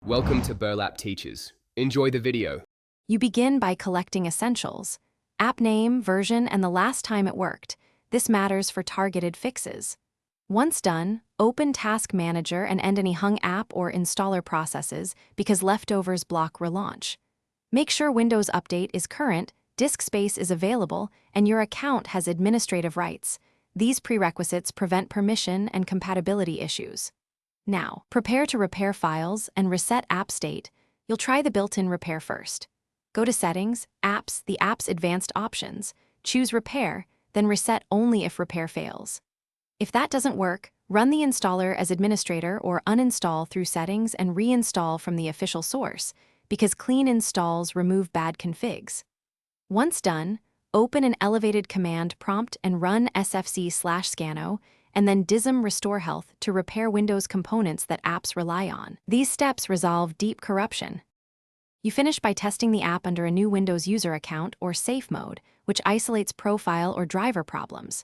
Welcome to Burlap Teachers. Enjoy the video. You begin by collecting essentials: app name, version, and the last time it worked. This matters for targeted fixes. Once done, open Task Manager and end any hung app or installer processes because leftovers block relaunch. Make sure Windows Update is current, disk space is available, and your account has administrative rights. These prerequisites prevent permission and compatibility issues. Now, prepare to repair files and reset app state. You'll try the built-in repair first. Go to Settings, Apps, the app's advanced options. Choose Repair, then reset only if repair fails. If that doesn't work, run the installer as administrator or uninstall through Settings and reinstall from the official source, because clean installs remove bad configs. Once done, open an elevated command prompt and run sfc/scano, and then dism restore health to repair Windows components that apps rely on. These steps resolve deep corruption. You finish by testing the app under a new Windows user account or safe mode, which isolates profile or driver problems.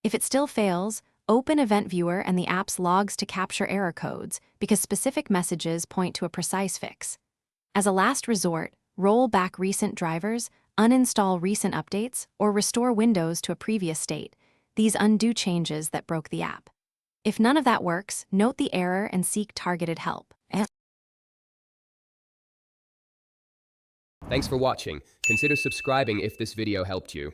If it still fails, open Event Viewer and the app's logs to capture error codes, because specific messages point to a precise fix. As a last resort, roll back recent drivers, uninstall recent updates, or restore Windows to a previous state. These undo changes that broke the app. If none of that works, note the error and seek targeted help. Thanks for watching. Consider subscribing if this video helped you.